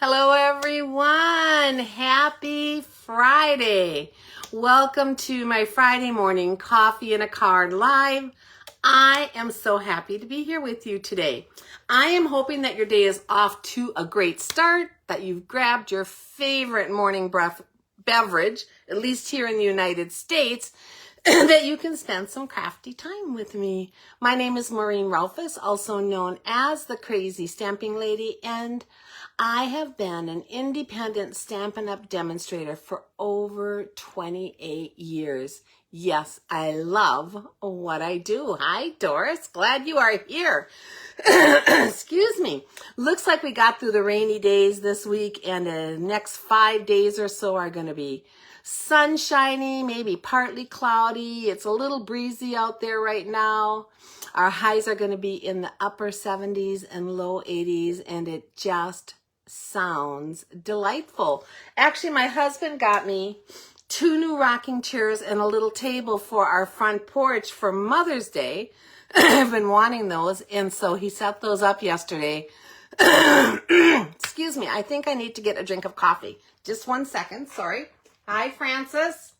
Hello everyone, happy Friday. Welcome to my Friday morning coffee and a card live. I am so happy to be here with you today. I am hoping that your day is off to a great start, that you've grabbed your favorite morning beverage, at least here in the United States, that you can spend some crafty time with me. My name is Maureen Rolfes, also known as the Crazy Stamping Lady, and I have been an independent Stampin' Up! Demonstrator for over 28 years. Yes, I love what I do. Hi, Doris. Glad you are here. Excuse me. Looks like we got through the rainy days this week, and the next 5 days or so are going to be sunshiny, maybe partly cloudy. It's a little breezy out there right now. Our highs are going to be in the upper 70s and low 80s, and it just sounds delightful. Actually, my husband got me 2 new rocking chairs and a little table for our front porch for Mother's Day. I've been wanting those, and so he set those up yesterday. Excuse me, I think I need to get a drink of coffee. Just 1 second, sorry. Hi, Francis.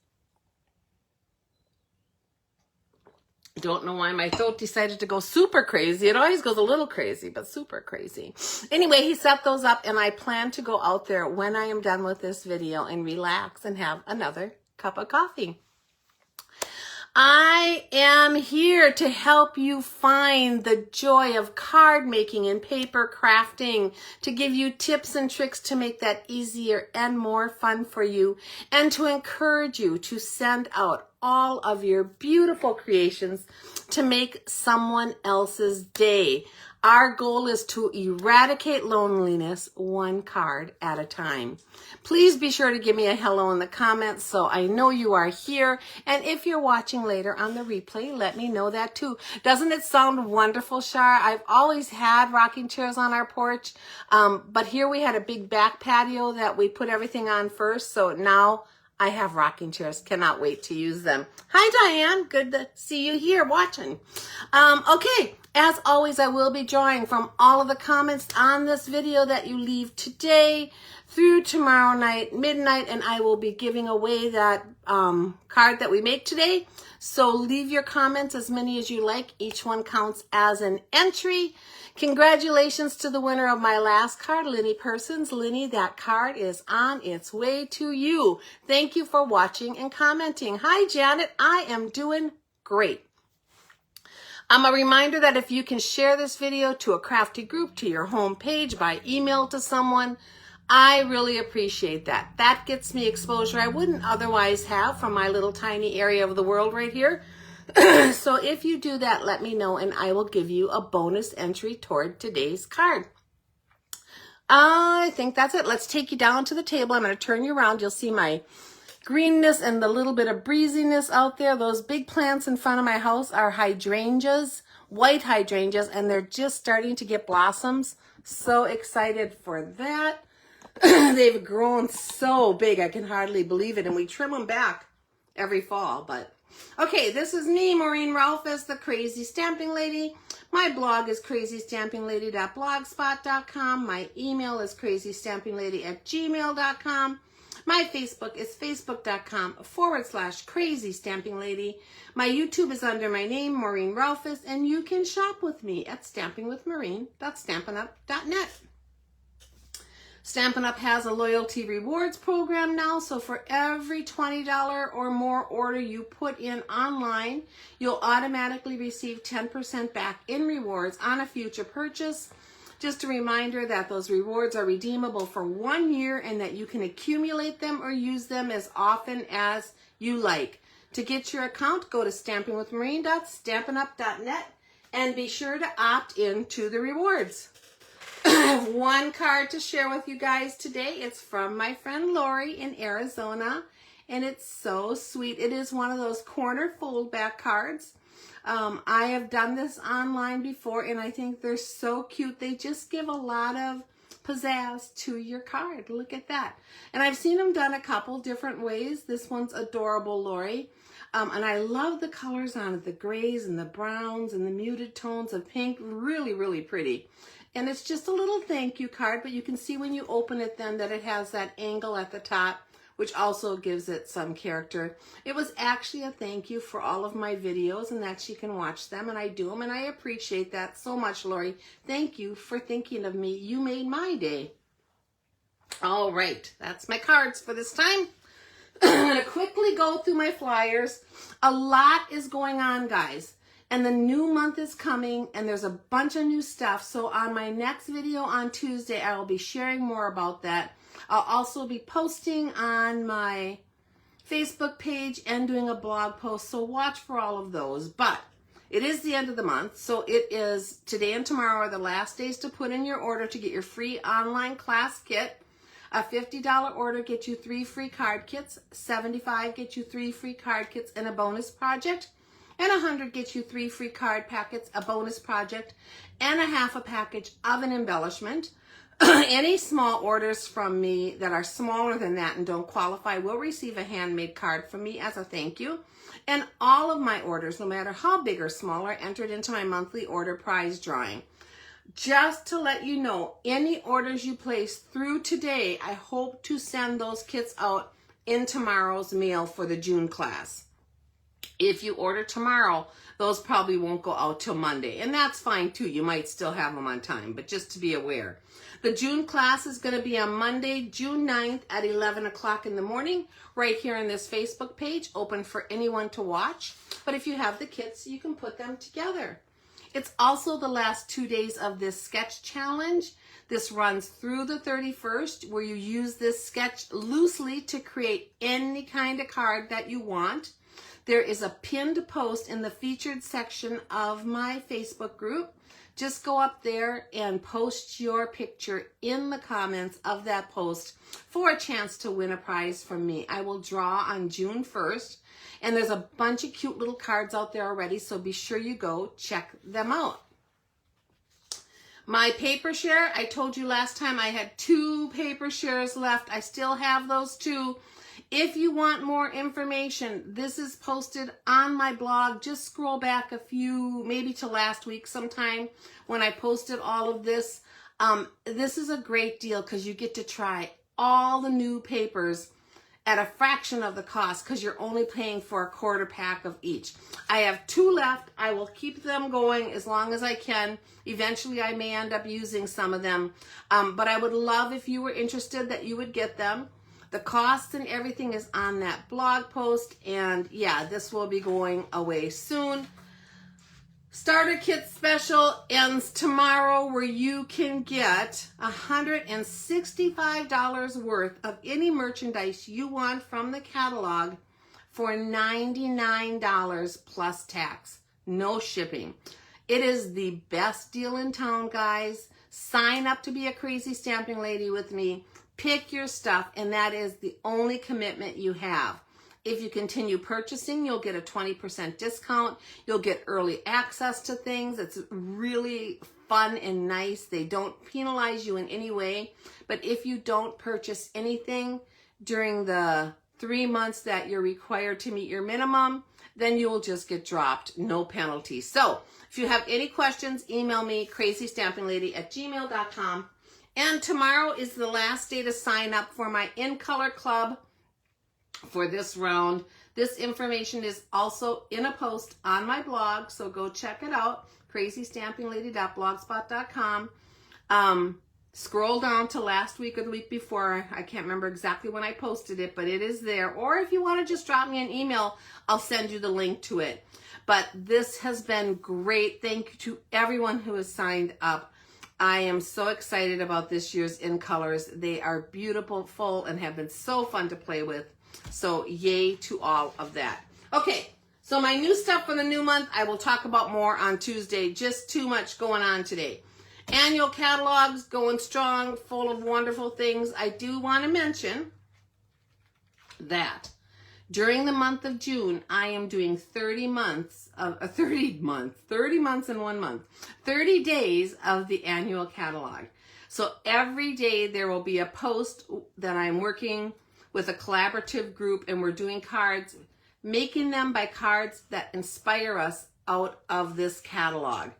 Don't know why my throat decided to go super crazy. It always goes a little crazy, but super crazy. Anyway, he set those up, and I plan to go out there when I am done with this video and relax and have another cup of coffee. I am here to help you find the joy of card making and paper crafting, to give you tips and tricks to make that easier and more fun for you, and to encourage you to send out all of your beautiful creations to make someone else's day. Our goal is to eradicate loneliness 1 card at a time. Please be sure to give me a hello in the comments so I know you are here. And if you're watching later on the replay, let me know that too. Doesn't it sound wonderful, Shar? I've always had rocking chairs on our porch, but here we had a big back patio that we put everything on first, so now I have rocking chairs. Cannot wait to use them. Hi, Diane. Good to see you here watching. Okay, as always, I will be drawing from all of the comments on this video that you leave today through tomorrow night, midnight, and I will be giving away that card that we make today. So leave your comments, as many as you like. Each one counts as an entry. Congratulations to the winner of my last card, Linny Persons. Linny, that card is on its way to you. Thank you for watching and commenting. Hi, Janet. I am doing great. A reminder that if you can share this video to a crafty group, to your home page, by email to someone, I really appreciate that. That gets me exposure I wouldn't otherwise have from my little tiny area of the world right here. So if you do that, let me know, and I will give you a bonus entry toward today's card. I think that's it. Let's take you down to the table. I'm going to turn you around. You'll see my greenness and the little bit of breeziness out there. Those big plants in front of my house are hydrangeas, white hydrangeas, and they're just starting to get blossoms. So excited for that. They've grown so big, I can hardly believe it, and we trim them back every fall, but okay, this is me, Maureen Rolfes, the Crazy Stamping Lady. My blog is crazystampinglady.blogspot.com. My email is crazystampinglady@gmail.com. My Facebook is facebook.com/crazystampinglady. My YouTube is under my name, Maureen Rolfes, and you can shop with me at stampingwithmaureen.stampinup.net. Stampin' Up! Has a loyalty rewards program now, so for every $20 or more order you put in online, you'll automatically receive 10% back in rewards on a future purchase. Just a reminder that those rewards are redeemable for 1 year and that you can accumulate them or use them as often as you like. To get your account, go to stampingwithmaureen.stampinup.net and be sure to opt in to the rewards. I have 1 card to share with you guys today. It's from my friend Lori in Arizona, and it's so sweet. It is one of those corner fold back cards. I have done this online before, and I think they're so cute. They just give a lot of pizzazz to your card. Look at that. And I've seen them done a couple different ways. This one's adorable, Lori. And I love the colors on it, the grays and the browns and the muted tones of pink. Really, really pretty. And it's just a little thank you card, but you can see when you open it then that it has that angle at the top, which also gives it some character. It was actually a thank you for all of my videos and that she can watch them, and I do them, and I appreciate that so much, Lori. Thank you for thinking of me. You made my day. All right, that's my cards for this time. I'm going to quickly go through my flyers. A lot is going on, guys. And the new month is coming, and there's a bunch of new stuff. So on my next video on Tuesday, I will be sharing more about that. I'll also be posting on my Facebook page and doing a blog post. So watch for all of those. But it is the end of the month. So it is today and tomorrow are the last days to put in your order to get your free online class kit. A $50 order gets you 3 free card kits. $75 gets you 3 free card kits and a bonus project. And $100 gets you 3 free card packets, a bonus project, and a half a package of an embellishment. Any small orders from me that are smaller than that and don't qualify will receive a handmade card from me as a thank you. And all of my orders, no matter how big or small, are entered into my monthly order prize drawing. Just to let you know, any orders you place through today, I hope to send those kits out in tomorrow's mail for the June class. If you order tomorrow, those probably won't go out till Monday. And that's fine too. You might still have them on time, but just to be aware. The June class is going to be on Monday, June 9th at 11 o'clock in the morning, right here on this Facebook page, open for anyone to watch. But if you have the kits, you can put them together. It's also the last 2 days of this sketch challenge. This runs through the 31st, where you use this sketch loosely to create any kind of card that you want. There is a pinned post in the featured section of my Facebook group. Just go up there and post your picture in the comments of that post for a chance to win a prize from me. I will draw on June 1st, and there's a bunch of cute little cards out there already, so be sure you go check them out. My paper share, I told you last time I had 2 paper shares left. I still have those 2. If you want more information, this is posted on my blog. Just scroll back a few, maybe to last week sometime when I posted all of this. This is a great deal because you get to try all the new papers at a fraction of the cost because you're only paying for a quarter pack of each. I have 2 left. I will keep them going as long as I can. Eventually, I may end up using some of them. But I would love if you were interested that you would get them. The cost and everything is on that blog post, and yeah, this will be going away soon. Starter Kit special ends tomorrow, where you can get $165 worth of any merchandise you want from the catalog for $99 plus tax. No shipping. It is the best deal in town, guys. Sign up to be a crazy stamping lady with me. Pick your stuff, and that is the only commitment you have. If you continue purchasing, you'll get a 20% discount. You'll get early access to things. It's really fun and nice. They don't penalize you in any way. But if you don't purchase anything during the 3 months that you're required to meet your minimum, then you will just get dropped. No penalty. So if you have any questions, email me, crazystampinglady@gmail.com. And tomorrow is the last day to sign up for my In Color Club for this round. This information is also in a post on my blog, so go check it out, crazystampinglady.blogspot.com. Scroll down to last week or the week before. I can't remember exactly when I posted it, but it is there. Or if you want to just drop me an email, I'll send you the link to it. But this has been great. Thank you to everyone who has signed up. I am so excited about this year's In Colors. They are beautiful, full, and have been so fun to play with. So yay to all of that. Okay, so my new stuff for the new month, I will talk about more on Tuesday. Just too much going on today. Annual catalogs going strong, full of wonderful things. I do want to mention that during the month of June, I am doing 30 months in 1 month, 30 days of the annual catalog. So every day there will be a post that I'm working with a collaborative group, and we're doing cards, making them by cards that inspire us out of this catalog.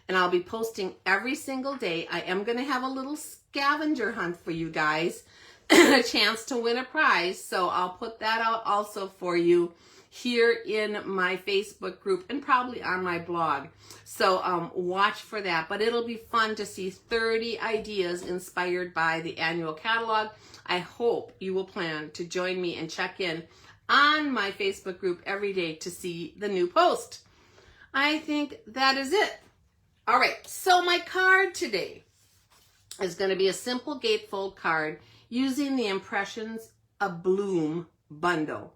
and I'll be posting every single day. I am going to have a little scavenger hunt for you guys, a chance to win a prize. So I'll put that out also for you here in my Facebook group and probably on my blog. So watch for that. But it'll be fun to see 30 ideas inspired by the annual catalog. I hope you will plan to join me and check in on my Facebook group every day to see the new post. I think that is it. All right, so my card today is going to be a simple gatefold card using the Impressions Abloom bundle.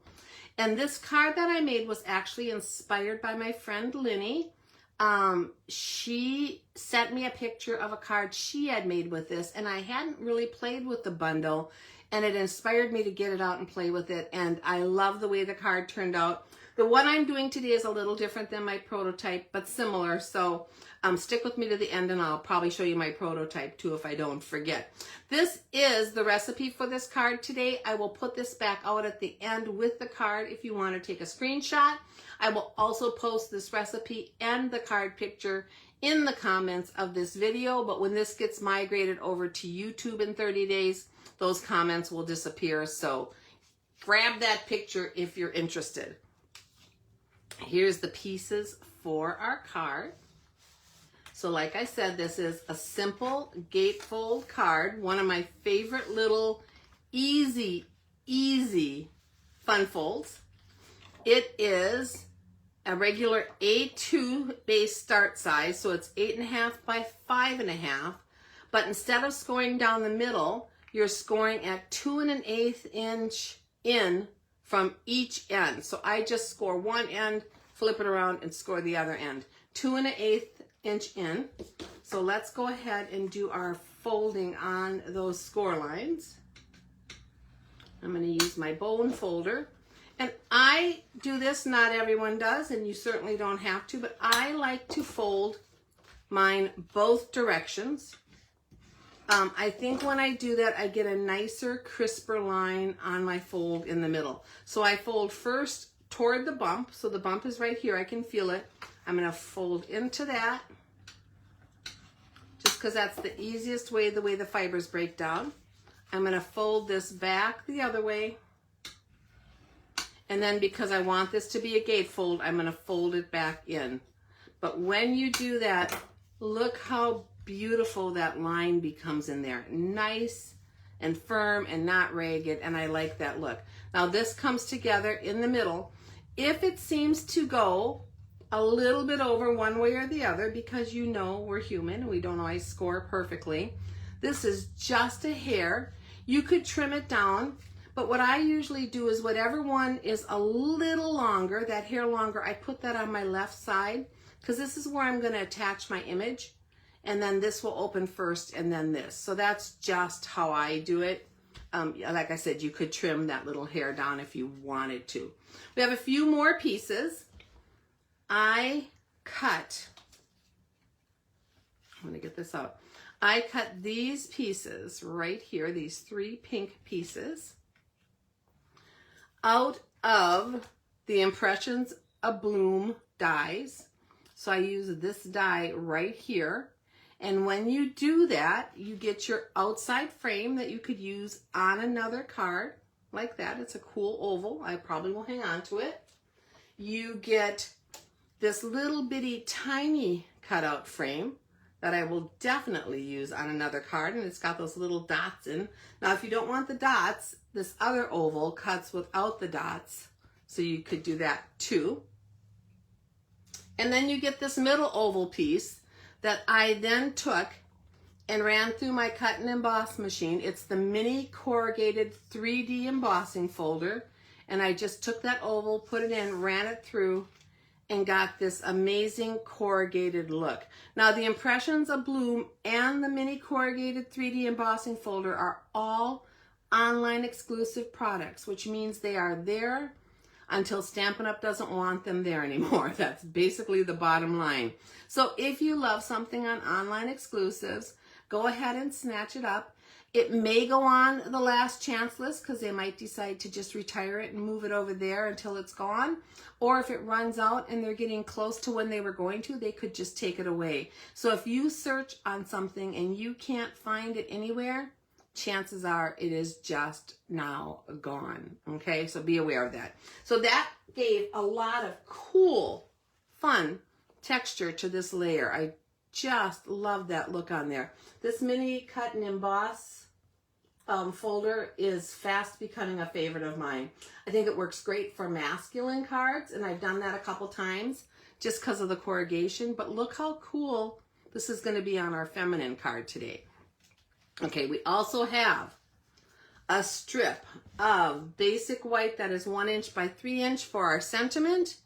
And this card that I made was actually inspired by my friend Linny. She sent me a picture of a card she had made with this, and I hadn't really played with the bundle, and it inspired me to get it out and play with it, and I love the way the card turned out. The one I'm doing today is a little different than my prototype, but similar, so stick with me to the end and I'll probably show you my prototype too if I don't forget. This is the recipe for this card today. I will put this back out at the end with the card if you want to take a screenshot. I will also post this recipe and the card picture in the comments of this video, but when this gets migrated over to YouTube in 30 days, those comments will disappear, so grab that picture if you're interested. Here's the pieces for our card. So like I said, this is a simple gatefold card, one of my favorite little easy fun folds. It is a regular A2 base start size, so it's 8.5 by 5.5, but instead of scoring down the middle, you're scoring at 2 1/8 inch in from each end. So I just score one end, flip it around, and score the other end. 2 1/8 inch in. So let's go ahead and do our folding on those score lines. I'm going to use my bone folder. And I do this, not everyone does, and you certainly don't have to, but I like to fold mine both directions. I think when I do that, I get a nicer, crisper line on my fold in the middle. So I fold first toward the bump. So the bump is right here. I can feel it. I'm going to fold into that just because that's the easiest way, the way the fibers break down. I'm going to fold this back the other way. And then because I want this to be a gatefold, I'm going to fold it back in. But when you do that, look how beautiful that line becomes in there. Nice and firm and not ragged, and I like that look. Now this comes together in the middle. If it seems to go a little bit over one way or the other, because you know we're human and we don't always score perfectly, this is just a hair. You could trim it down, but what I usually do is whatever one is a little longer, that hair longer, I put that on my left side, because this is where I'm going to attach my image. And then this will open first and then this. So that's just how I do it. Like I said, you could trim that little hair down if you wanted to. We have a few more pieces. I'm going to get this out. I cut these pieces right here, these 3 pink pieces, out of the Impressions Abloom dies. So I use this die right here. And when you do that, you get your outside frame that you could use on another card like that. It's a cool oval. I probably will hang on to it. You get this little bitty tiny cutout frame that I will definitely use on another card, and it's got those little dots in. Now, if you don't want the dots, this other oval cuts without the dots, so you could do that too. And then you get this middle oval piece that I then took and ran through my cut and emboss machine. It's the mini corrugated 3D embossing folder, and I just took that oval, put it in, ran it through, and got this amazing corrugated look. Now the Impressions Abloom and the mini corrugated 3D embossing folder are all online exclusive products, which means they are there until Stampin' Up! Doesn't want them there anymore. That's basically the bottom line. So if you love something on online exclusives, go ahead and snatch it up. It may go on the last chance list because they might decide to just retire it and move it over there until it's gone. Or if it runs out and they're getting close to when they were going to, they could just take it away. So if you search on something and you can't find it anywhere, chances are it is just now gone. Okay, so be aware of that. So that gave a lot of cool, fun texture to this layer. I just love that look on there. This mini cut and emboss folder is fast becoming a favorite of mine. I think it works great for masculine cards, and I've done that a couple times just because of the corrugation, but look how cool this is going to be on our feminine card today. Okay, we also have a strip of basic white that is 1 inch by 3 inch for our sentiment.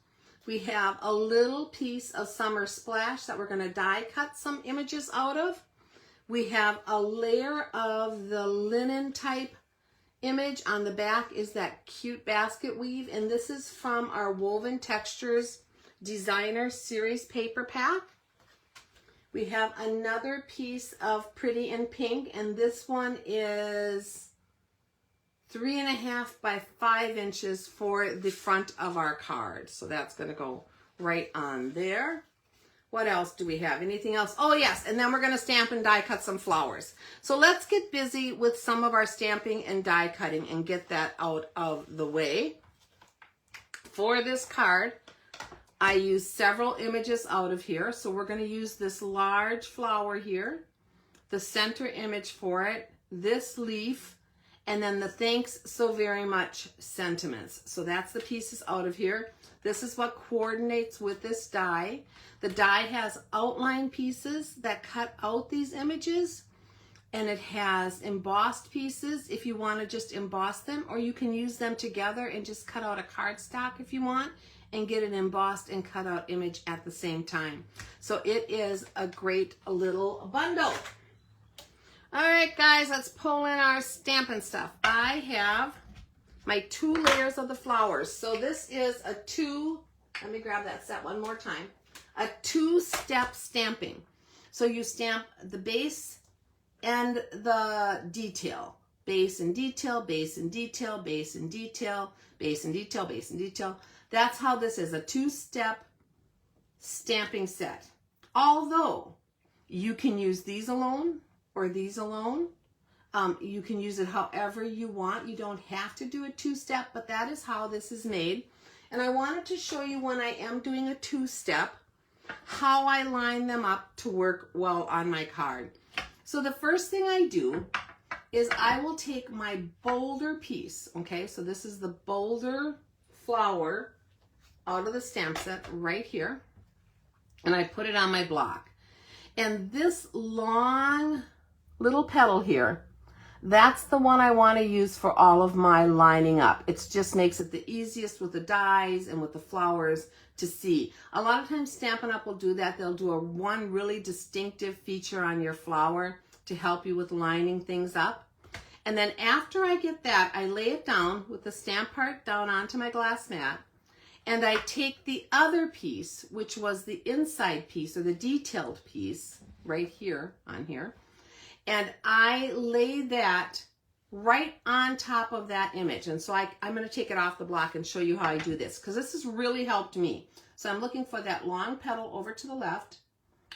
We have a little piece of Summer Splash that we're going to die cut some images out of. We have a layer of the linen type image. On the back is that cute basket weave, and this is from our Woven Textures Designer Series paper pack. We have another piece of Pretty in Pink, and this one is 3.5 by 5 inches for the front of our card. So that's going to go right on there. What else do we have? Anything else? Oh yes, and then we're going to stamp and die cut some flowers. So let's get busy with some of our stamping and die cutting and get that out of the way. For this card, I use several images out of here. So we're going to use this large flower here, the center image for it, this leaf, and then the thanks so very much sentiments. So that's the pieces out of here. This is what coordinates with this die. The die has outline pieces that cut out these images, and it has embossed pieces if you want to just emboss them, or you can use them together and just cut out a cardstock if you want and get an embossed and cut out image at the same time. So it is a great little bundle. All right, guys, let's pull in our Stampin' Stuff. I have my 2 layers of the flowers. So this is a let me grab that set one more time, a 2-step stamping. So you stamp the base and the detail. Base and detail, base and detail, base and detail, base and detail, base and detail. That's how this is, a 2-step stamping set. Although you can use these alone or these alone. You can use it however you want. You don't have to do a 2-step, but that is how this is made. And I wanted to show you when I am doing a 2-step, how I line them up to work well on my card. So the first thing I do is I will take my bolder piece, okay? So this is the bolder flower out of the stamp set right here, and I put it on my block. And this long little petal here, that's the one I want to use for all of my lining up. It just makes it the easiest with the dies and with the flowers to see. A lot of times Stampin' Up! Will do that. They'll do one really distinctive feature on your flower to help you with lining things up. And then after I get that, I lay it down with the stamp part down onto my glass mat. And I take the other piece, which was the inside piece or the detailed piece right here on here, and I lay that right on top of that image. And so I'm going to take it off the block and show you how I do this, because this has really helped me. So I'm looking for that long petal over to the left.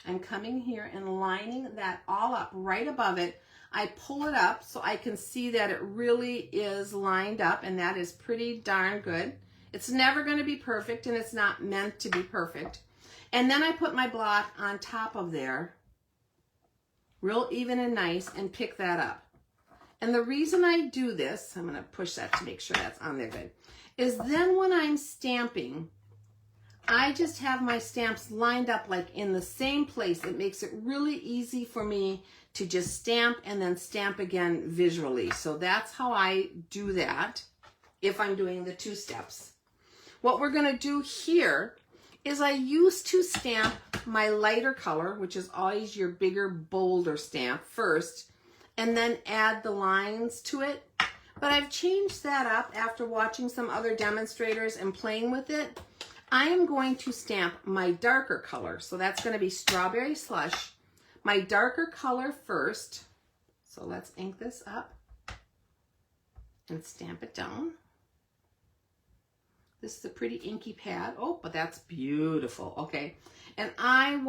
I'm coming here and lining that all up right above it. I pull it up so I can see that it really is lined up, and that is pretty darn good. It's never going to be perfect, and it's not meant to be perfect. And then I put my block on top of there, real even and nice, and pick that up. And the reason I do this, I'm going to push that to make sure that's on there good, is then when I'm stamping, I just have my stamps lined up like in the same place. It makes it really easy for me to just stamp and then stamp again visually. So that's how I do that if I'm doing the 2 steps. What we're going to do here is I used to stamp my lighter color, which is always your bigger, bolder stamp first, and then add the lines to it. But I've changed that up after watching some other demonstrators and playing with it. I am going to stamp my darker color. So that's going to be Strawberry Slush. My darker color first. So So let's ink this up and stamp it down. This is a pretty inky pad. Oh, but that's beautiful. Okay. And I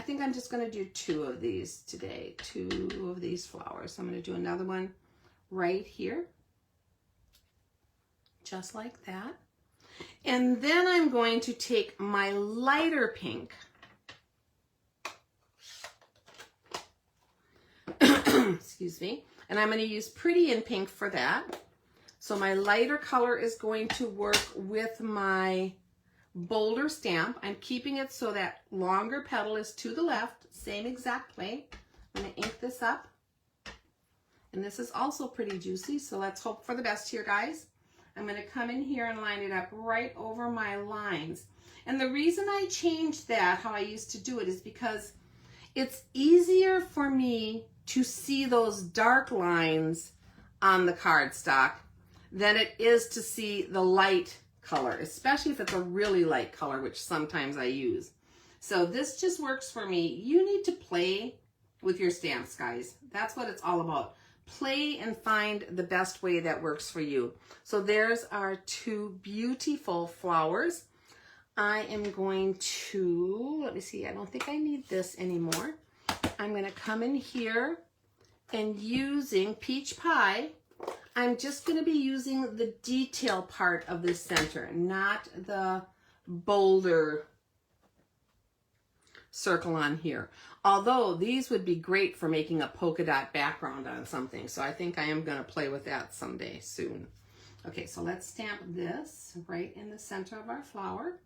think I'm just going to do 2 of these today. 2 of these flowers. So I'm going to do another one right here. Just like that. And then I'm going to take my lighter pink. Excuse me. And I'm going to use Pretty in Pink for that. So my lighter color is going to work with my bolder stamp. I'm keeping it so that longer petal is to the left, same exact way. I'm going to ink this up. And this is also pretty juicy, so let's hope for the best here, guys. I'm going to come in here and line it up right over my lines. And the reason I changed that, how I used to do it, is because it's easier for me to see those dark lines on the cardstock than it is to see the light color, especially if it's a really light color, which sometimes I use. So this just works for me. You need to play with your stamps, guys. That's what it's all about. Play and find the best way that works for you. So there's our 2 beautiful flowers. I am going to, let me see, I don't think I need this anymore. I'm going to come in here and using Peach Pie, I'm just going to be using the detail part of this center, not the bolder circle on here. Although these would be great for making a polka dot background on something. So I think I am going to play with that someday soon. Okay, so let's stamp this right in the center of our flower.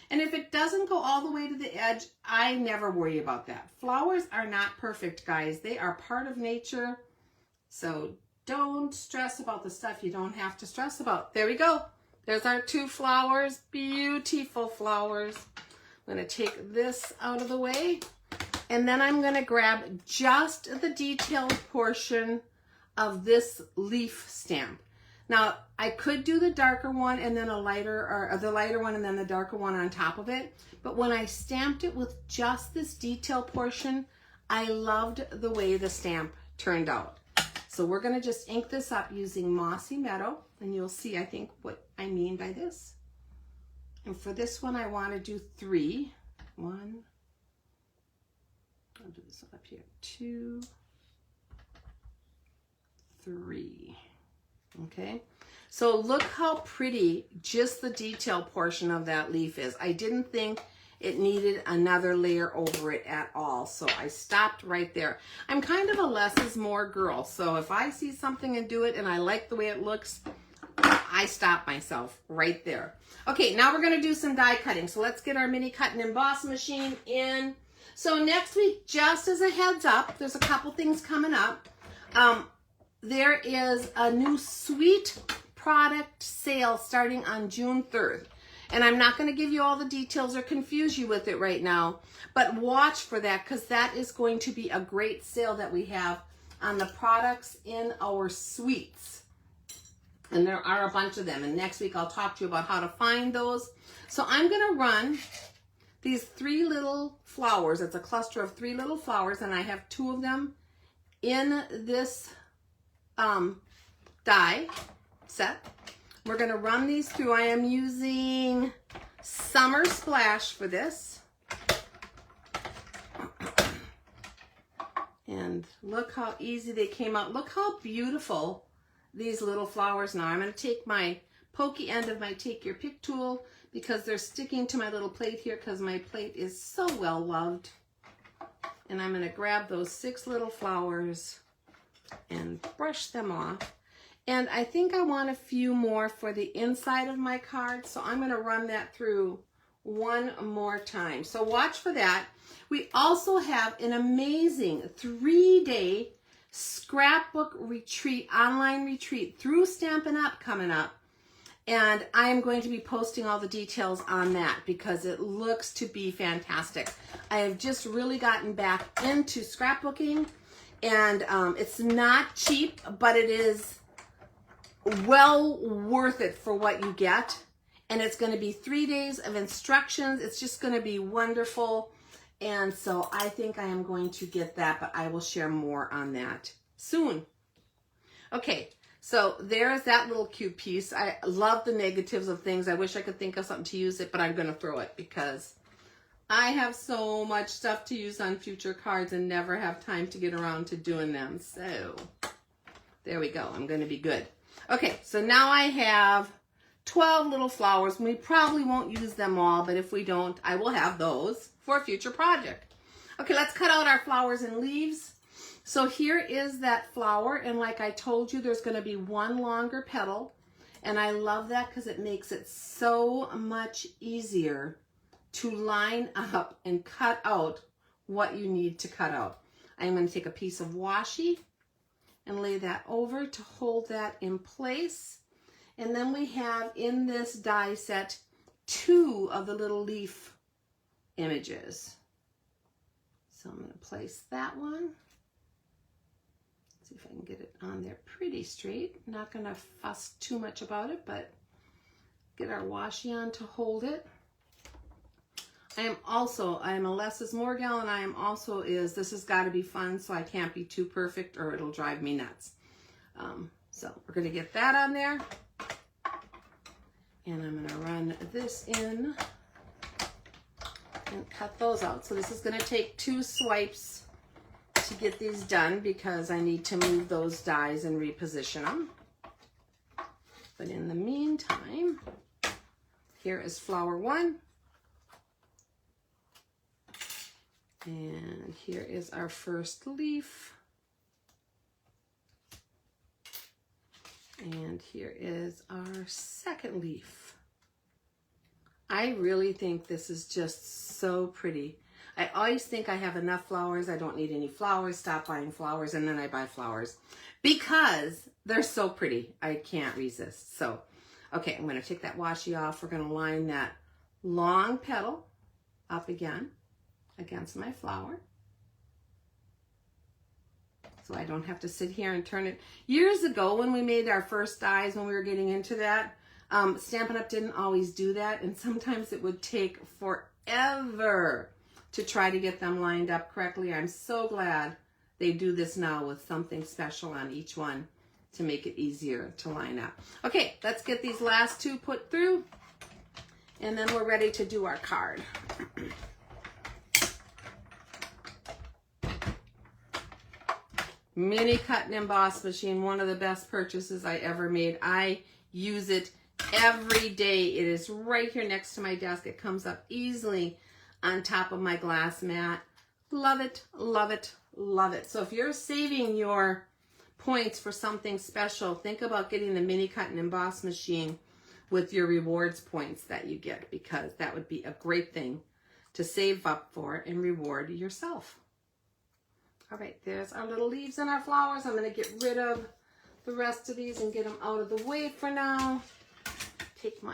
And if it doesn't go all the way to the edge, I never worry about that. Flowers are not perfect, guys. They are part of nature. So don't stress about the stuff you don't have to stress about. There we go. There's our 2 flowers. Beautiful flowers. I'm going to take this out of the way. And then I'm going to grab just the detailed portion of this leaf stamp. Now, I could do the darker one and then a lighter, or the lighter one and then the darker one on top of it. But when I stamped it with just this detail portion, I loved the way the stamp turned out. So we're going to just ink this up using Mossy Meadow, and you'll see, I think, what I mean by this. And for this one, I want to do 3. 1, I'll do this one up here, 2, 3. Okay, so look how pretty just the detail portion of that leaf is. I didn't think it needed another layer over it at all, so I stopped right there. I'm kind of a less is more girl, so if I see something and do it and I like the way it looks, I stop myself right there. Okay, now we're going to do some die cutting, so let's get our mini cut and emboss machine in. So next week, just as a heads up, there's a couple things coming up. There is a new sweet product sale starting on June 3rd. And I'm not going to give you all the details or confuse you with it right now, but watch for that, because that is going to be a great sale that we have on the products in our sweets. And there are a bunch of them. And next week I'll talk to you about how to find those. So I'm going to run these 3 little flowers. It's a cluster of 3 little flowers, and I have 2 of them in this die set. We're going to run these through. I am using Summer Splash for this. And look how easy they came out. Look how beautiful these little flowers now. I'm going to take my pokey end of my Take Your Pick tool, because they're sticking to my little plate here because my plate is so well loved. And I'm going to grab those 6 little flowers and brush them off. And I think I want a few more for the inside of my card, so I'm going to run that through one more time. So watch for that. We also have an amazing 3-day scrapbook retreat, online retreat through Stampin' Up! Coming up. And I am going to be posting all the details on that because it looks to be fantastic. I have just really gotten back into scrapbooking, and it's not cheap, but it is well worth it for what you get. And it's going to be 3 days of instructions. It's just going to be wonderful. And so I think I am going to get that, but I will share more on that soon. Okay, so there's that little cute piece. I love the negatives of things. I wish I could think of something to use it, but I'm going to throw it because I have so much stuff to use on future cards and never have time to get around to doing them. So there we go. I'm going to be good. Okay, so now I have 12 little flowers. We probably won't use them all, but if we don't, I will have those for a future project. Okay, let's cut out our flowers and leaves. So here is that flower, and like I told you, there's going to be one longer petal, and I love that because it makes it so much easier to line up and cut out what you need to cut out. I'm going to take a piece of washi and lay that over to hold that in place. And then we have in this die set 2 of the little leaf images. So I'm going to place that one. See if I can get it on there pretty straight. Not going to fuss too much about it, but get our washi on to hold it. I am a less is more gal, and I am also this has got to be fun, so I can't be too perfect or it'll drive me nuts. So we're going to get that on there. And I'm going to run this in and cut those out. So this is going to take 2 swipes to get these done because I need to move those dies and reposition them. But in the meantime, here is flower 1. And here is our first leaf. And here is our second leaf. I really think this is just so pretty. I always think I have enough flowers. I don't need any flowers. Stop buying flowers. And then I buy flowers because they're so pretty. I can't resist. So, okay, I'm going to take that washi off. We're going to line that long petal up again against my flower. So I don't have to sit here and turn it. Years ago when we made our first dies, when we were getting into that, Stampin' Up! Didn't always do that, and sometimes it would take forever to try to get them lined up correctly. I'm so glad they do this now with something special on each one to make it easier to line up. Okay, let's get these last 2 put through, and then we're ready to do our card. Mini cut and emboss machine, one of the best purchases I ever made. I use it every day. It is right here next to my desk. It comes up easily on top of my glass mat. Love it, love it, love it. So if you're saving your points for something special, think about getting the mini cut and emboss machine with your rewards points that you get, because that would be a great thing to save up for and reward yourself. All right, there's our little leaves and our flowers. I'm going to get rid of the rest of these and get them out of the way for now. Take my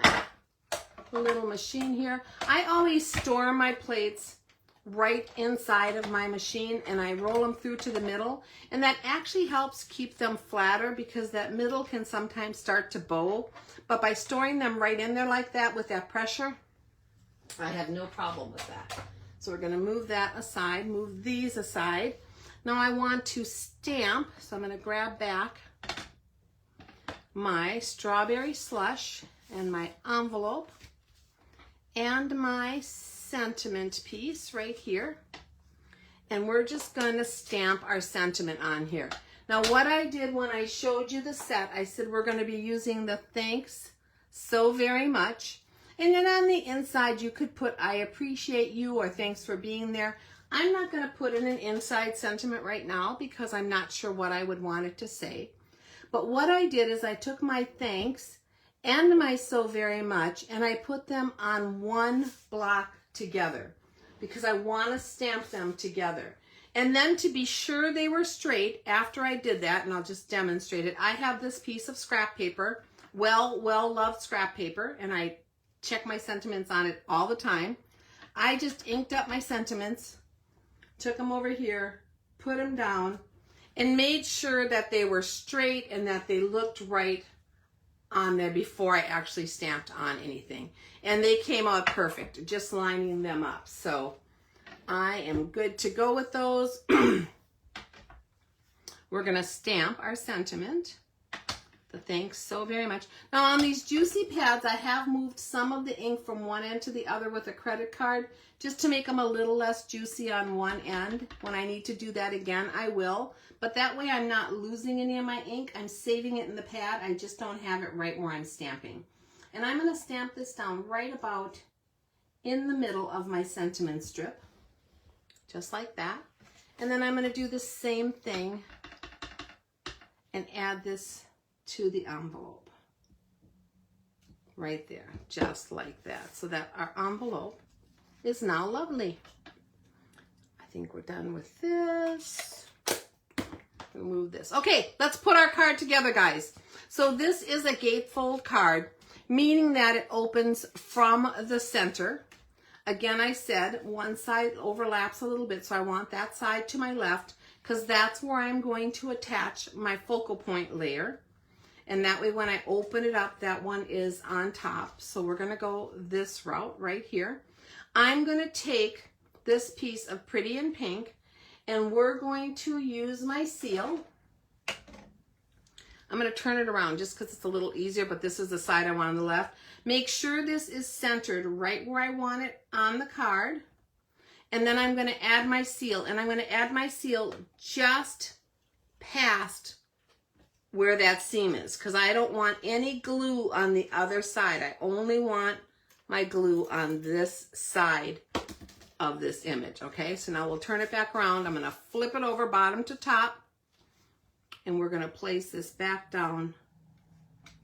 little machine here. I always store my plates right inside of my machine, and I roll them through to the middle, and that actually helps keep them flatter because that middle can sometimes start to bow. But by storing them right in there like that with that pressure, I have no problem with that. So we're going to move that aside, move these aside. Now I want to stamp, so I'm going to grab back my strawberry slush and my envelope and my sentiment piece right here. And we're just going to stamp our sentiment on here. Now what I did when I showed you the set, I said we're going to be using the thanks so very much. And then on the inside you could put I appreciate you or thanks for being there. I'm not going to put in an inside sentiment right now because I'm not sure what I would want it to say. But what I did is I took my thanks and my so very much and I put them on one block together because I want to stamp them together. And then to be sure they were straight, after I did that, and I'll just demonstrate it, I have this piece of scrap paper, well-loved scrap paper, and I check my sentiments on it all the time. I just inked up my sentiments, took them over here, put them down, and made sure that they were straight and that they looked right on there before I actually stamped on anything. And they came out perfect, just lining them up. So I am good to go with those. We're going to stamp our sentiment. The thanks so very much. Now on these juicy pads, I have moved some of the ink from one end to the other with a credit card just to make them a little less juicy on one end. When I need to do that again, I will. But that way I'm not losing any of my ink. I'm saving it in the pad. I just don't have it right where I'm stamping. And I'm going to stamp this down right about in the middle of my sentiment strip. Just like that. And then I'm going to do the same thing and add this to the envelope. Right there, just like that. So that our envelope is now lovely. I think we're done with this. Remove this. Okay, let's put our card together, guys. So this is a gatefold card, meaning that it opens from the center. Again, I said one side overlaps a little bit, so I want that side to my left because that's where I'm going to attach my focal point layer. And that way when I open it up, that one is on top. So we're going to go this route right here. I'm going to take this piece of Pretty in Pink and we're going to use my seal. I'm going to turn it around just because it's a little easier, but this is the side I want on the left. Make sure this is centered right where I want it on the card. And then I'm going to add my seal, and I'm going to add my seal just past where that seam is because I don't want any glue on the other side. I only want my glue on this side of this image, okay? So now we'll turn it back around. I'm going to flip it over bottom to top, and we're going to place this back down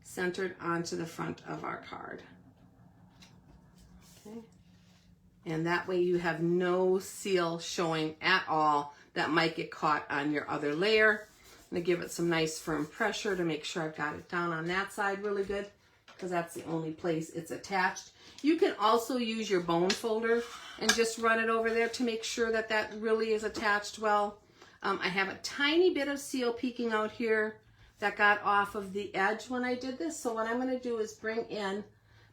centered onto the front of our card. Okay. And that way you have no seal showing at all that might get caught on your other layer. I'm going to give it some nice firm pressure to make sure I've got it down on that side really good because that's the only place it's attached. You can also use your bone folder and just run it over there to make sure that that really is attached well. I have a tiny bit of seal peeking out here that got off of the edge when I did this. So what I'm going to do is bring in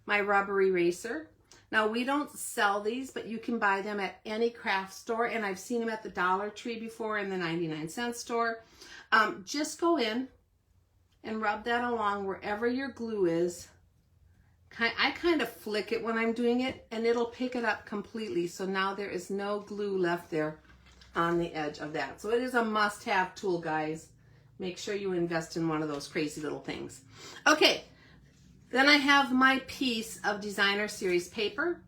my rubber eraser. Now we don't sell these, but you can buy them at any craft store, and I've seen them at the Dollar Tree before in the 99-cent store. Just go in and rub that along wherever your glue is. I kind of flick it when I'm doing it, and it'll pick it up completely. So now there is no glue left there on the edge of that. So it is a must-have tool, guys. Make sure you invest in one of those crazy little things. Okay. Then I have my piece of Designer Series paper.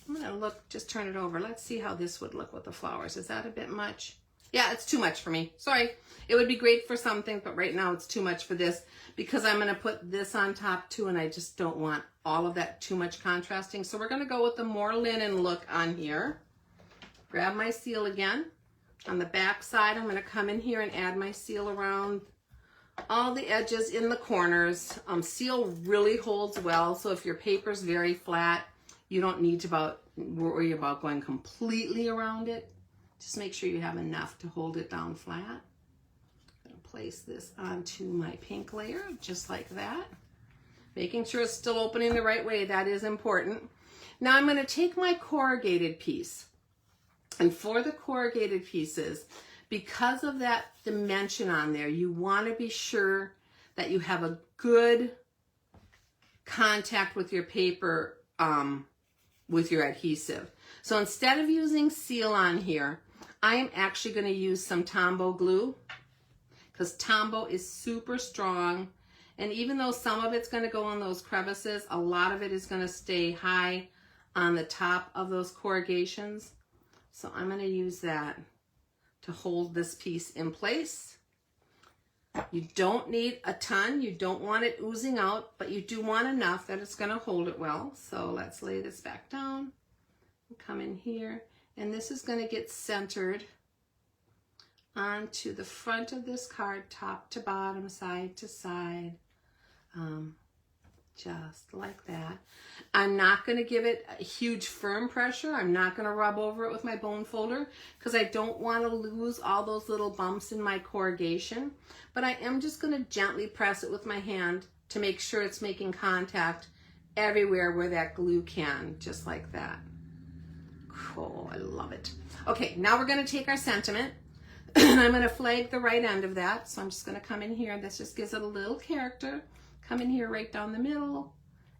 I'm going to look, just turn it over. Let's see how this would look with the flowers. Is that a bit much? Yeah, it's too much for me. Sorry. It would be great for something, but right now it's too much for this because I'm going to put this on top too, and I just don't want all of that too much contrasting. So we're going to go with the more linen look on here. Grab my seal again. On the back side, I'm going to come in here and add my seal around all the edges in the corners. Seal really holds well, so if your paper's very flat, you don't need to worry about going completely around it. Just make sure you have enough to hold it down flat. I'm going to place this onto my pink layer, just like that. Making sure it's still opening the right way, that is important. Now I'm going to take my corrugated piece, and for the corrugated pieces, because of that dimension on there, you want to be sure that you have a good contact with your paper, with your adhesive. So instead of using seal on here, I am actually going to use some Tombow glue because Tombow is super strong. And even though some of it's going to go in those crevices, a lot of it is going to stay high on the top of those corrugations. So I'm going to use that to hold this piece in place. You don't need a ton. You don't want it oozing out, but you do want enough that it's going to hold it well. So let's lay this back down and come in here. And this is going to get centered onto the front of this card, top to bottom, side to side, just like that. I'm not going to give it a huge firm pressure. I'm not going to rub over it with my bone folder because I don't want to lose all those little bumps in my corrugation. But I am just going to gently press it with my hand to make sure it's making contact everywhere where that glue can, just like that. Oh, I love it. Okay, now we're going to take our sentiment and I'm going to flag the right end of that. So I'm just going to come in here. This just gives it a little character. Come in here right down the middle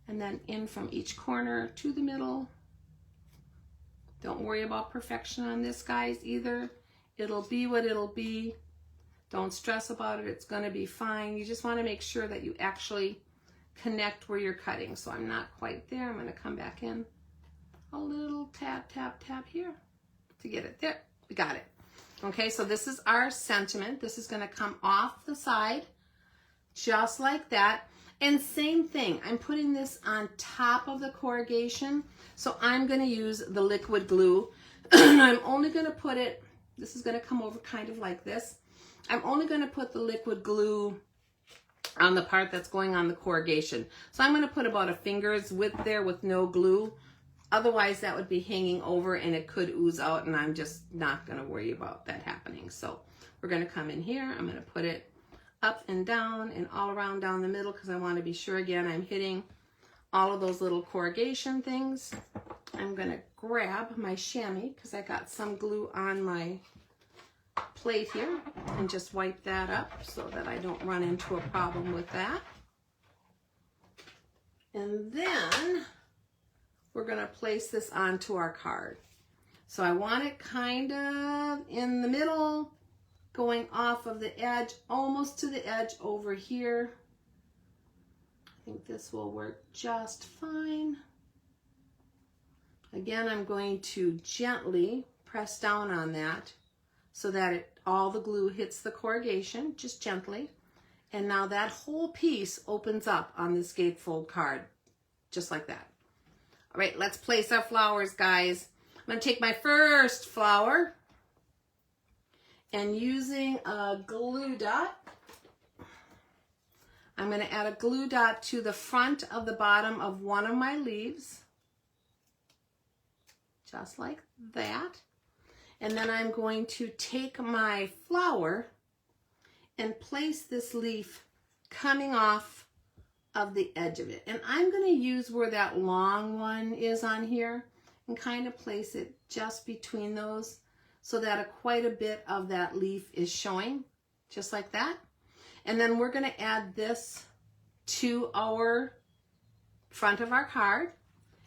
and then in from each corner to the middle. Don't worry about perfection on this, guys, either. It'll be what it'll be. Don't stress about it. It's going to be fine. You just want to make sure that you actually connect where you're cutting. So I'm not quite there. I'm going to come back in a little tap, tap, tap here to get it there. We got it. Okay, so this is our sentiment. This is going to come off the side just like that. And same thing, I'm putting this on top of the corrugation. So I'm going to use the liquid glue. I'm only going to put it, this is going to come over kind of like this. I'm only going to put the liquid glue on the part that's going on the corrugation. So I'm going to put about a finger's width there with no glue. Otherwise that would be hanging over and it could ooze out, and I'm just not going to worry about that happening. So we're going to come in here. I'm going to put it up and down and all around down the middle because I want to be sure, again, I'm hitting all of those little corrugation things. I'm going to grab my chamois because I got some glue on my plate here and just wipe that up so that I don't run into a problem with that. And then we're going to place this onto our card. So I want it kind of in the middle, going off of the edge, almost to the edge over here. I think this will work just fine. Again, I'm going to gently press down on that so that all the glue hits the corrugation, just gently. And now that whole piece opens up on this Gatefold card, just like that. All right, let's place our flowers, guys. I'm going to take my first flower and using a glue dot, I'm going to add a glue dot to the front of the bottom of one of my leaves, just like that. And then I'm going to take my flower and place this leaf coming off of the edge of it. And I'm going to use where that long one is on here and kind of place it just between those so that quite a bit of that leaf is showing, just like that. And then we're going to add this to our front of our card.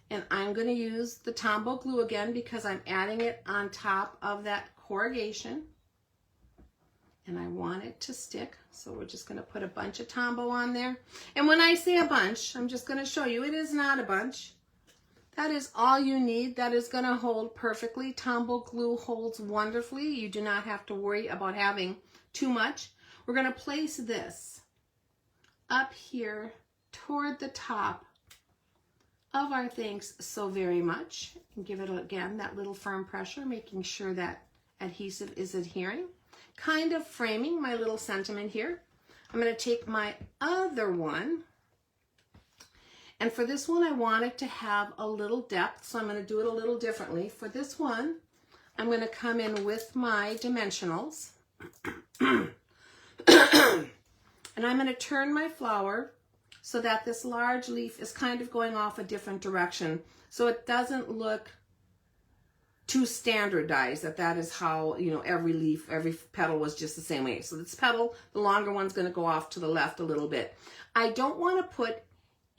And I'm going to use the Tombow glue again because I'm adding it on top of that corrugation. And I want it to stick. So we're just going to put a bunch of Tombow on there. And when I say a bunch, I'm just going to show you it is not a bunch. That is all you need. That is going to hold perfectly. Tombow glue holds wonderfully. You do not have to worry about having too much. We're going to place this up here toward the top of our thanks so very much. And give it, again, that little firm pressure, making sure that adhesive is adhering. Kind of framing my little sentiment here. I'm going to take my other one. And for this one, I want it to have a little depth, so I'm going to do it a little differently. For this one, I'm going to come in with my dimensionals. And I'm going to turn my flower so that this large leaf is kind of going off a different direction, so it doesn't look too standardized, that is how, you know, every leaf, every petal was just the same way. So this petal, the longer one's going to go off to the left a little bit. I don't want to put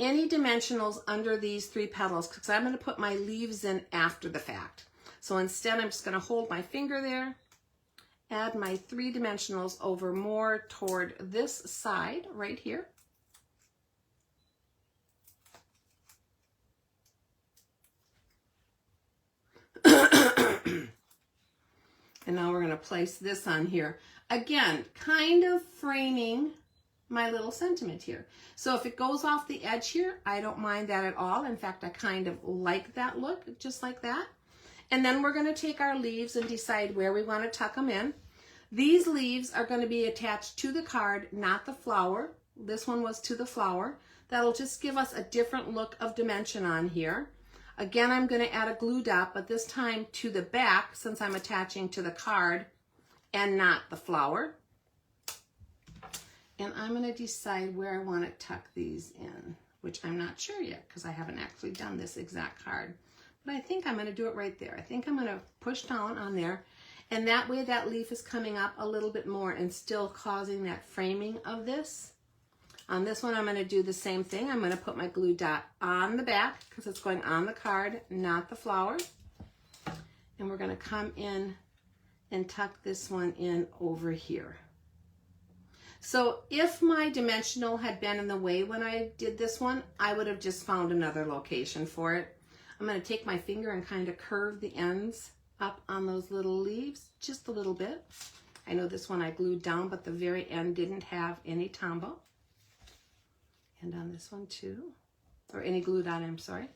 any dimensionals under these three petals because I'm going to put my leaves in after the fact. So instead, I'm just going to hold my finger there, add my 3 dimensionals over more toward this side right here. And now we're going to place this on here. Again, kind of framing my little sentiment here. So if it goes off the edge here, I don't mind that at all. In fact, I kind of like that look, just like that. And then we're going to take our leaves and decide where we want to tuck them in. These leaves are going to be attached to the card, not the flower. This one was to the flower. That'll just give us a different look of dimension on here. Again, I'm going to add a glue dot, but this time to the back since I'm attaching to the card and not the flower. And I'm going to decide where I want to tuck these in, which I'm not sure yet because I haven't actually done this exact card. but I think I'm going to do it right there. I think I'm going to push down on there, and that way that leaf is coming up a little bit more and still causing that framing of this. On this one, I'm going to do the same thing. I'm going to put my glue dot on the back because it's going on the card, not the flower. And we're going to come in and tuck this one in over here. So if my dimensional had been in the way when I did this one, I would have just found another location for it. I'm going to take my finger and kind of curve the ends up on those little leaves just a little bit. I know this one I glued down, but the very end didn't have any tombow. And on this one too, or any glue dot, I'm sorry.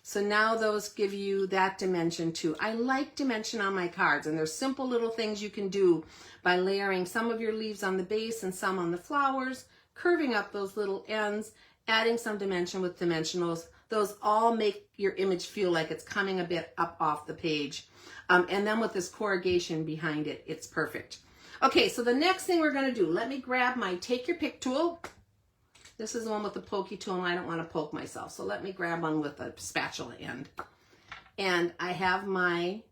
So now those give you that dimension too. I like dimension on my cards, and there's simple little things you can do by layering some of your leaves on the base and some on the flowers, curving up those little ends, adding some dimension with dimensionals. Those all make your image feel like it's coming a bit up off the page. And then with this corrugation behind it, it's perfect. Okay, so the next thing we're gonna do, let me grab my Take Your Pick tool. This is the one with the pokey tool, and I don't want to poke myself. So let me grab one with a spatula end. And I have my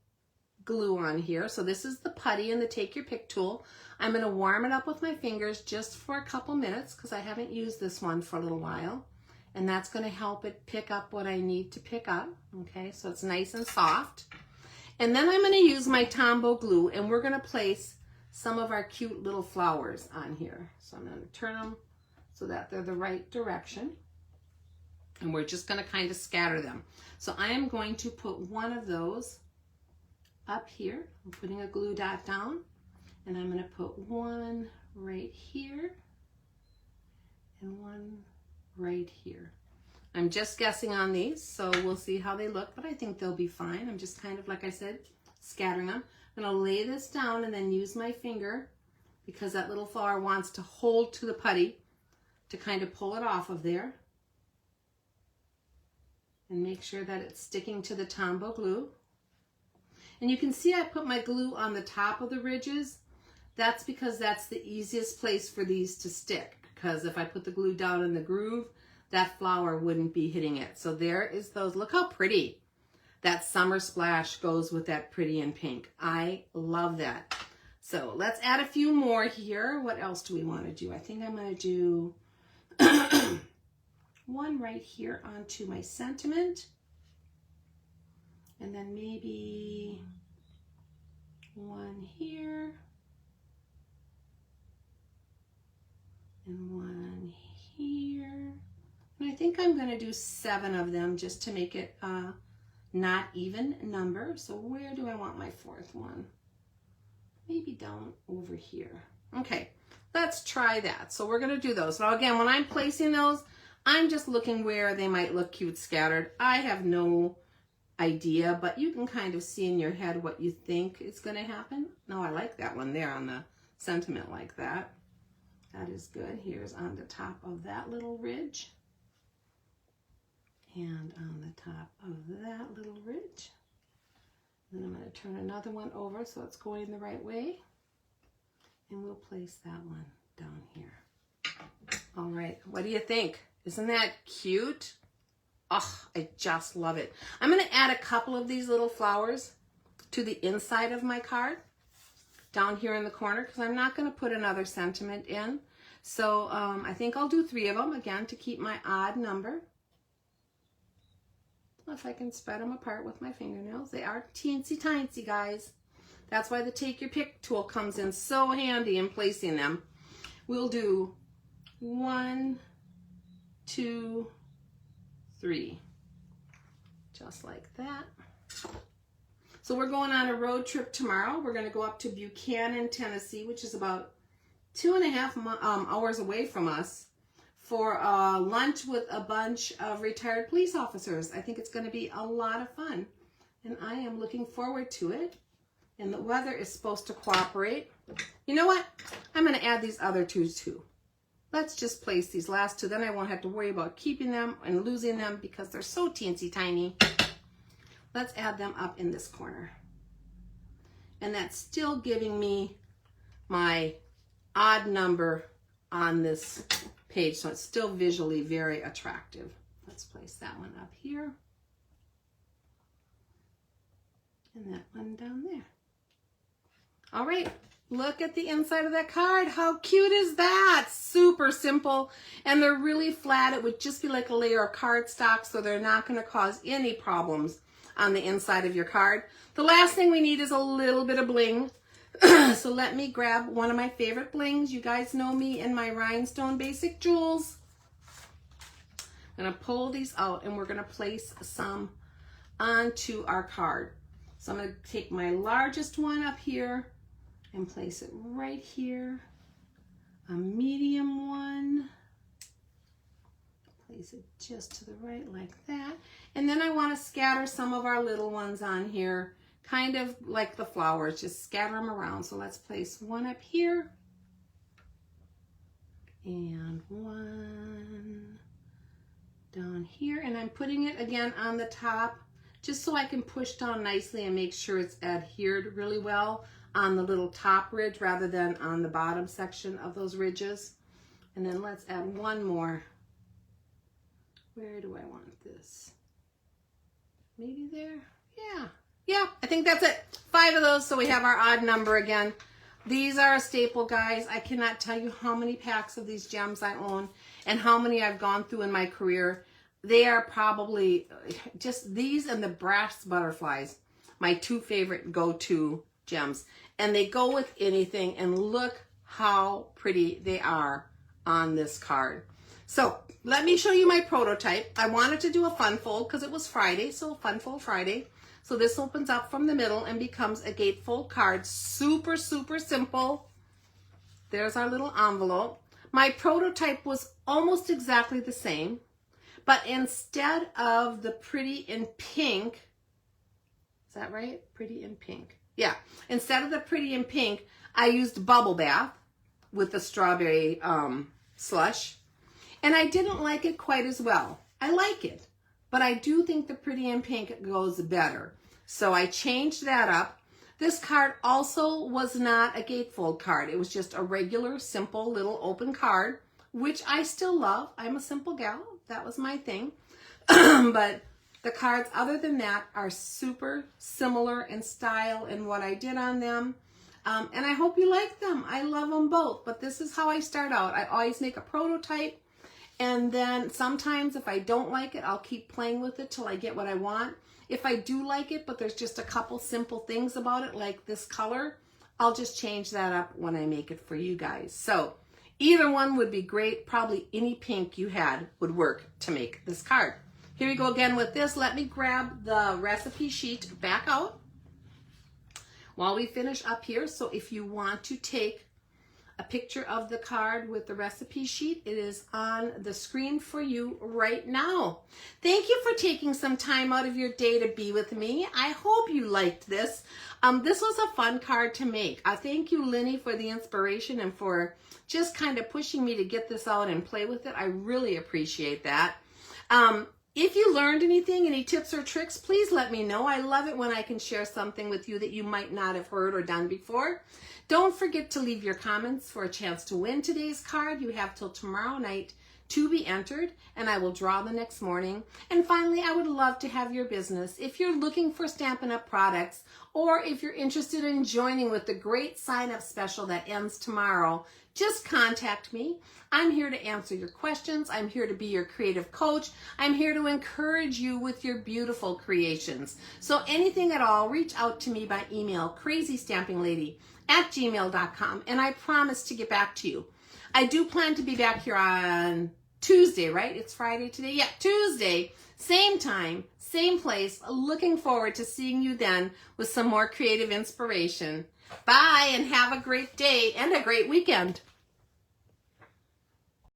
glue on here. So this is the putty and the Take Your Pick tool. I'm going to warm it up with my fingers just for a couple minutes because I haven't used this one for a little while. And that's going to help it pick up what I need to pick up. Okay, so it's nice and soft. And then I'm going to use my Tombow glue, and we're going to place some of our cute little flowers on here. So I'm going to turn them so that they're the right direction. And we're just going to kind of scatter them. So I am going to put one of those up here. I'm putting a glue dot down, and I'm going to put one right here and one right here. I'm just guessing on these, so we'll see how they look, but I think they'll be fine. I'm just kind of, like I said, scattering them. I'm going to lay this down and then use my finger, because that little flower wants to hold to the putty, to kind of pull it off of there and make sure that it's sticking to the Tombow glue. And you can see I put my glue on the top of the ridges. That's because that's the easiest place for these to stick, because if I put the glue down in the groove, that flower wouldn't be hitting it. So there is those. Look how pretty that summer splash goes with that pretty in pink. I love that. So let's add a few more here. What else do we want to do? I think I'm going to do one right here onto my sentiment, and then maybe one here and one here. And I think I'm going to do 7 of them just to make it not even number. So where do I want my 4th one? Maybe down over here. Okay, let's try that. So we're going to do those. Now again, when I'm placing those, I'm just looking where they might look cute scattered. I have no idea, but you can kind of see in your head what you think is going to happen. No, I like that one there on the sentiment like that. That is good. Here's on the top of that little ridge. And on the top of that little ridge. Then I'm going to turn another one over so it's going the right way. And we'll place that one down here. All right, what do you think? Isn't that cute? Oh, I just love it. I'm going to add a couple of these little flowers to the inside of my card down here in the corner, because I'm not going to put another sentiment in. So I think I'll do 3 of them, again, to keep my odd number. If I can spread them apart with my fingernails. They are teensy tiny, guys. That's why the Take Your Pick tool comes in so handy in placing them. We'll do 1, 2, 3. Just like that. So we're going on a road trip tomorrow. We're going to go up to Buchanan, Tennessee, which is about 2.5 hours away from us, for lunch with a bunch of retired police officers. I think it's going to be a lot of fun, and I am looking forward to it. And the weather is supposed to cooperate. You know what? I'm going to add these other 2 too. Let's just place these last 2. Then I won't have to worry about keeping them and losing them because they're so teensy tiny. Let's add them up in this corner. And that's still giving me my odd number on this page, so it's still visually very attractive. Let's place that one up here. And that one down there. All right, look at the inside of that card. How cute is that? Super simple, and they're really flat. It would just be like a layer of cardstock, so they're not going to cause any problems on the inside of your card. The last thing we need is a little bit of bling. So let me grab one of my favorite blings. You guys know me and my rhinestone basic jewels. I'm going to pull these out, and we're going to place some onto our card. So I'm going to take my largest one up here and place it right here. A medium one. Place it just to the right like that. And then I want to scatter some of our little ones on here, kind of like the flowers, just scatter them around. So let's place one up here and one down here. And I'm putting it again on the top just so I can push down nicely and make sure it's adhered really well on the little top ridge rather than on the bottom section of those ridges. And then let's add one more. Where do I want this? Maybe there? Yeah, I think that's it. 5 of those, so we have our odd number again. These are a staple, guys. I cannot tell you how many packs of these gems I own and how many I've gone through in my career. They are probably just these and the brass butterflies, my 2 favorite go-to gems. And they go with anything, and look how pretty they are on this card. So let me show you my prototype. I wanted to do a fun fold because it was Friday, so Fun Fold Friday. So this opens up from the middle and becomes a gatefold card. Super, super simple. There's our little envelope. My prototype was almost exactly the same, but instead of the pretty in pink, is that right? Pretty in pink. Yeah, instead of the pretty in pink, I used Bubble Bath with the strawberry slush. And I didn't like it quite as well. I like it, but I do think the pretty in pink goes better. So I changed that up. This card also was not a gatefold card. It was just a regular, simple little open card, which I still love. I'm a simple gal. That was my thing. But the cards other than that are super similar in style and what I did on them. And I hope you like them. I love them both, but this is how I start out. I always make a prototype. And then sometimes if I don't like it, I'll keep playing with it till I get what I want. If I do like it, but there's just a couple simple things about it, like this color, I'll just change that up when I make it for you guys. So either one would be great. Probably any pink you had would work to make this card. Here we go again with this. Let me grab the recipe sheet back out while we finish up here. So if you want to take a picture of the card with the recipe sheet, it is on the screen for you right now. Thank you for taking some time out of your day to be with me. I hope you liked this. This was a fun card to make. I thank you, Linny, for the inspiration and for just kind of pushing me to get this out and play with it. I really appreciate that. If you learned anything, any tips or tricks, please let me know. I love it when I can share something with you that you might not have heard or done before. Don't forget to leave your comments for a chance to win today's card. You have till tomorrow night to be entered, and I will draw the next morning. And finally, I would love to have your business. If you're looking for Stampin' Up! Products, or if you're interested in joining with the great sign-up special that ends tomorrow, just contact me. I'm here to answer your questions. I'm here to be your creative coach. I'm here to encourage you with your beautiful creations. So anything at all, reach out to me by email, crazystampinglady@gmail.com, and I promise to get back to you. I do plan to be back here on Tuesday, right? It's Friday today? Yeah, Tuesday, same time, same place. Looking forward to seeing you then with some more creative inspiration. Bye, and have a great day and a great weekend.